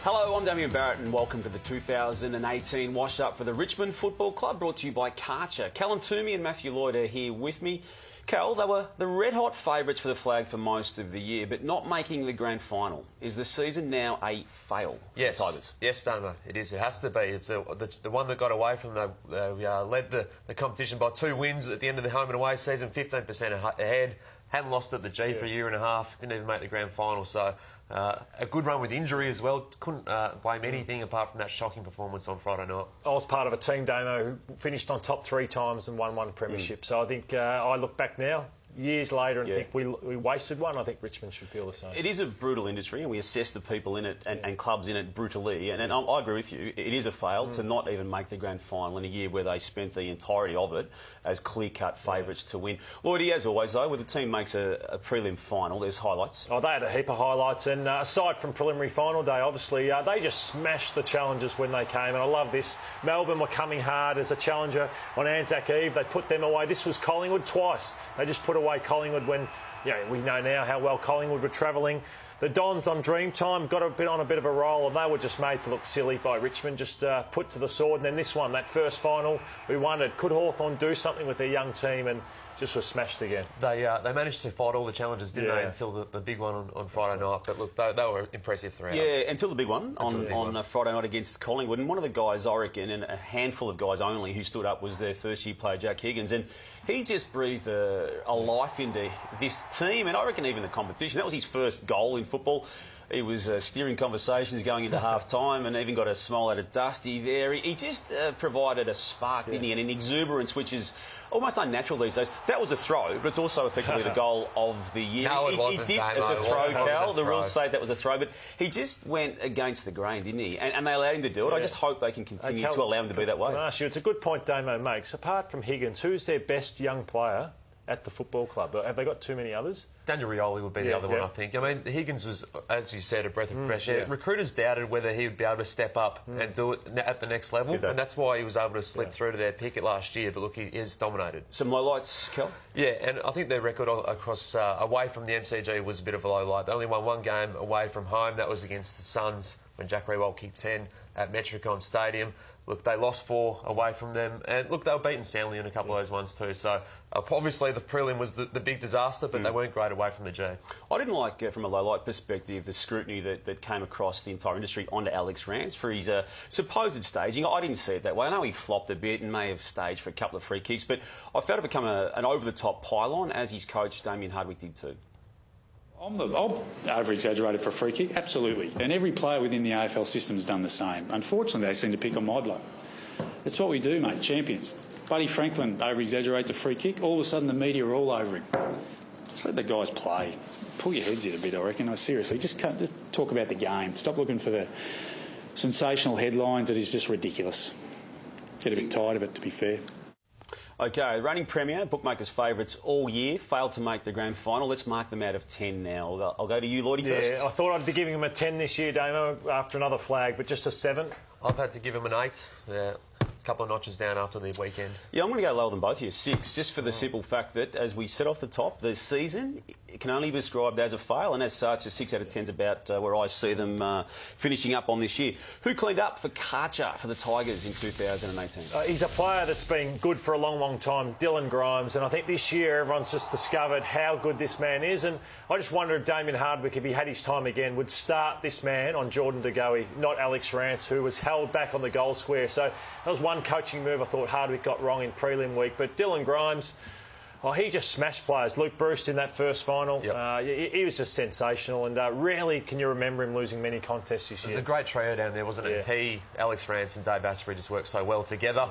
Hello, I'm Damian Barrett and welcome to the 2018 wash-up for the Richmond Football Club, brought to you by Karcher. Callum Twomey and Matthew Lloyd are here with me. Cal, they were the red-hot favourites for the flag for most of the year, but not making the grand final. Is the season now a fail for the Tigers? Yes, Damo, it is. It has to be. It's the one that got away from led the competition by 2 wins at the end of the home and away season, 15% ahead. Hadn't lost at the G for a year and a half. Didn't even make the grand final. So a good run with injury as well. Couldn't blame anything apart from that shocking performance on Friday night. I was part of a team, Damo, who finished on top 3 times and won 1 premiership. So I think I look back now, years later, and think we wasted one. I think Richmond should feel the same. It is a brutal industry, and we assess the people in it and clubs in it brutally. And I agree with you. It is a fail to not even make the grand final in a year where they spent the entirety of it as clear-cut favourites to win. Lloyd, as always, though, when the team makes a prelim final, there's highlights. Oh, they had a heap of highlights, and aside from preliminary final day, obviously, they just smashed the challengers when they came, and I love this. Melbourne were coming hard as a challenger on Anzac Eve. They put them away. This was Collingwood twice. They just put away Collingwood when, we know now how well Collingwood were travelling. The Dons on Dreamtime got on a bit of a roll, and they were just made to look silly by Richmond, just put to the sword. And then this one, that first final, we wondered, could Hawthorn do something with their young team, and just was smashed again. They managed to fight all the challenges, didn't they, until the big one on Friday night. But look, they were impressive throughout. Yeah, until the big one on Friday night against Collingwood. And one of the guys, I reckon, and a handful of guys only, who stood up was their first-year player, Jack Higgins. And he just breathed a life into this team, and I reckon even the competition. That was his first goal in football. He was steering conversations going into half-time and even got a smile out of Dusty there. He just provided a spark, didn't he, and an exuberance which is almost unnatural these days. That was a throw, but it's also effectively the goal of the year. No, it wasn't. He did as a throw, Cal. The rules say that was a throw, but he just went against the grain, didn't he? And they allowed him to do it. I just hope they can continue to allow him to be that way. It's a good point Damo makes. Apart from Higgins, who's their best young player at the football club? Have they got too many others? Daniel Rioli would be the other one, I think. I mean, Higgins was, as you said, a breath of fresh air. Recruiters doubted whether he would be able to step up and do it at the next level, and that's why he was able to slip through to their picket last year. But look, he has dominated. Some lowlights, Kel? Yeah, and I think their record across away from the MCG was a bit of a low light. They only won 1 game away from home. That was against the Suns when Jack Riewoldt kicked 10 at Metricon Stadium. Look, they lost 4 away from them. And look, they were beaten soundly in a couple of those ones too. So obviously the prelim was the big disaster, but they weren't great away from the G. I didn't like, from a low-light perspective, the scrutiny that came across the entire industry onto Alex Rance for his supposed staging. I didn't see it that way. I know he flopped a bit and may have staged for a couple of free kicks, but I felt it become an over-the-top pylon, as his coach, Damian Hardwick, did too. I'm over-exaggerated for a free kick, absolutely. And every player within the AFL system has done the same. Unfortunately, they seem to pick on my bloke. That's what we do, mate, champions. Buddy Franklin over-exaggerates a free kick, all of a sudden the media are all over him. Just let the guys play. Pull your heads in a bit, I reckon. No, seriously, just talk about the game. Stop looking for the sensational headlines. It is just ridiculous. Get a bit tired of it, to be fair. OK, reigning premier, bookmakers' favourites all year, failed to make the grand final. Let's mark them out of 10 now. I'll go to you, Lloydie, first. Yeah, I thought I'd be giving them a 10 this year, Damo, after another flag, but just a 7. I've had to give him an 8. Yeah. A couple of notches down after the weekend. Yeah, I'm going to go lower than both here, 6, just for the simple fact that, as we said off the top, the season can only be described as a fail, and as such, a 6 out of 10 is about where I see them finishing up on this year. Who cleaned up for Karcher for the Tigers in 2018? He's a player that's been good for a long, long time, Dylan Grimes, and I think this year everyone's just discovered how good this man is, and I just wonder if Damian Hardwick, if he had his time again, would start this man on Jordan De Goey, not Alex Rance, who was held back on the goal square. So that was one coaching move I thought Hardwick got wrong in prelim week. But Dylan Grimes, he just smashed players. Luke Bruce in that first final, he was just sensational, and rarely can you remember him losing many contests this year. It was a great trio down there, wasn't it? He, Alex Rance and Dave Asprey just worked so well together.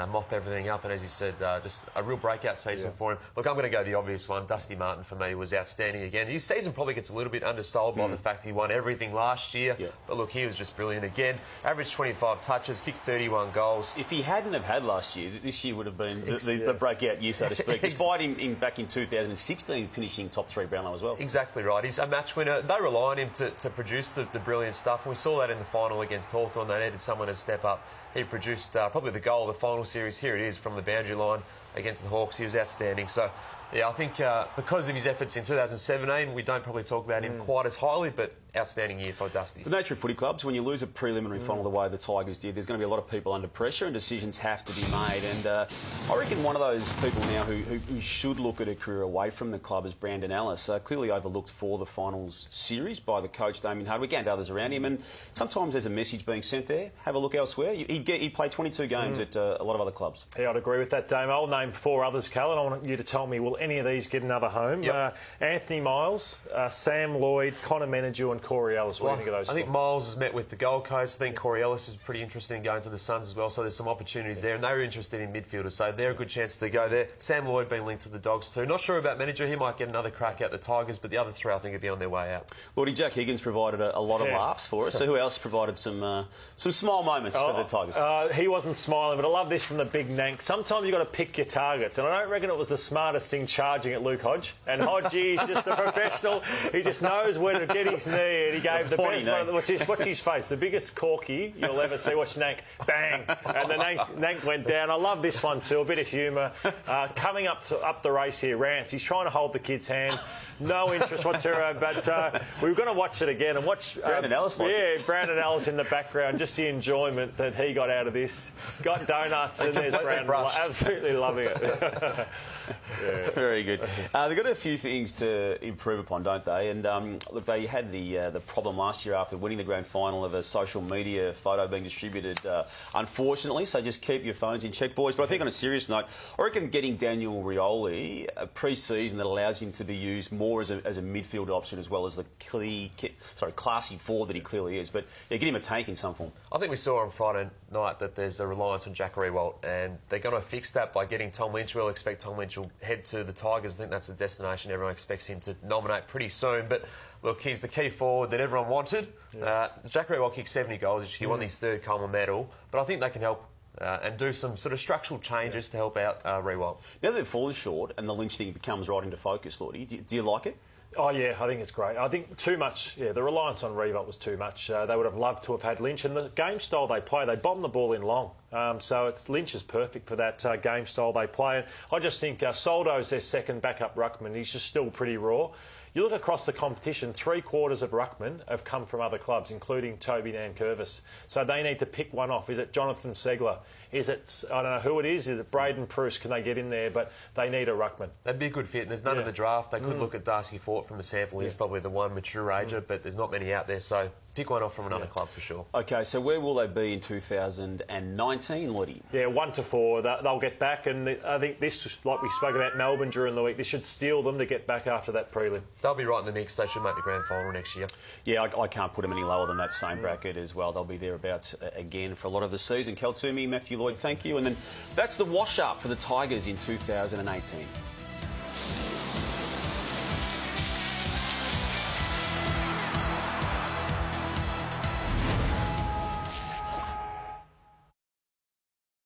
Mop everything up, and as you said, just a real breakout season for him. Look, I'm going to go the obvious one. Dusty Martin, for me, was outstanding again. His season probably gets a little bit undersold by the fact he won everything last year, but look, he was just brilliant again. Averaged 25 touches, kicked 31 goals. If he hadn't have had last year, this year would have been the breakout year, so to speak, despite him back in 2016 finishing top 3 Brownlow as well. Exactly right. He's a match winner. They rely on him to produce the brilliant stuff, and we saw that in the final against Hawthorn. They needed someone to step up. He produced probably the goal of the final series. Here it is from the boundary line against the Hawks. He was outstanding. So Yeah, I think because of his efforts in 2017, we don't probably talk about him quite as highly, but outstanding year for Dusty. The nature of footy clubs, when you lose a preliminary final the way the Tigers did, there's going to be a lot of people under pressure and decisions have to be made. And I reckon one of those people now who should look at a career away from the club is Brandon Ellis, clearly overlooked for the finals series by the coach Damian Hardwick and others around him. And sometimes there's a message being sent there. Have a look elsewhere. He'd play 22 games at a lot of other clubs. Yeah, I'd agree with that, Dame. I'll name 4 others, Callum. I want you to tell me, will any of these get another home? Yep. Anthony Miles, Sam Lloyd, Connor Menadue and Corey Ellis. What do you think of those? I think Miles has met with the Gold Coast. I think Corey Ellis is pretty interested in going to the Suns as well, so there's some opportunities there. And they were interested in midfielders, so they're a good chance to go there. Sam Lloyd being linked to the Dogs too. Not sure about Menadue. He might get another crack at the Tigers, but the other 3 I think would be on their way out. Lordy, Jack Higgins provided a lot of laughs for us. So who else provided some small moments for the Tigers? He wasn't smiling, but I love this from the big Nank. Sometimes you've got to pick your targets, and I don't reckon it was the smartest thing charging at Luke Hodge. And Hodge is just a professional. He just knows where to get his knee, and he gave the best one. Watch his face, the biggest corky you'll ever see. Watch Nank, bang, and the Nank went down. I love this one too. A bit of humour. Coming up the race here, Rance. He's trying to hold the kid's hand. No interest whatsoever, but we were going to watch it again and watch Brandon Ellis. Brandon Ellis in the background. Just the enjoyment that he got out of this. Got donuts and there's Brandon. Absolutely loving it. Very good. They've got a few things to improve upon, don't they? And look, they had the problem last year after winning the grand final of a social media photo being distributed, unfortunately. So just keep your phones in check, boys. But I think on a serious note, I reckon getting Daniel Rioli a pre-season that allows him to be used more as a midfield option as well as the classy forward that he clearly is. But yeah, get him a tank in some form. I think we saw on Friday night that there's a reliance on Jack Riewoldt, and they're going to fix that by getting Tom Lynch. We'll expect Tom Lynch will head to the Tigers. I think that's a destination everyone expects him to nominate pretty soon. But look, he's the key forward that everyone wanted. Yeah. Jack Riewoldt kicked 70 goals. He won his 3rd Coleman medal. But I think they can help and do some sort of structural changes to help out Riewoldt. Now that they've fallen short and the Lynch thing becomes right into focus, Lordy, do you like it? Oh, yeah, I think it's great. I think too much, the reliance on Riewoldt was too much. They would have loved to have had Lynch. And the game style they play, they bomb the ball in long. So Lynch is perfect for that game style they play. And I just think Soldo's their second backup ruckman. He's just still pretty raw. You look across the competition, 3/4 of ruckmen have come from other clubs, including Toby Nankervis. So they need to pick one off. Is it Jonathan Segler? Is it, I don't know who it is it Braden Preuss? Can they get in there? But they need a ruckman. That'd be a good fit. And there's none in the draft. They could look at Darcy Fort from the sample. He's probably the one mature ager, but there's not many out there. So pick one off from another club for sure. OK, so where will they be in 2019, Lloydie? Yeah, 1 to 4. They'll get back. And I think this, like we spoke about Melbourne during the week, this should steal them to get back after that prelim. They'll be right in the mix. They should make the grand final next year. Yeah, I can't put them any lower than that same bracket as well. They'll be thereabouts again for a lot of the season. Callum Twomey, Matthew Lloyd, thank you. And then that's the wash-up for the Tigers in 2018.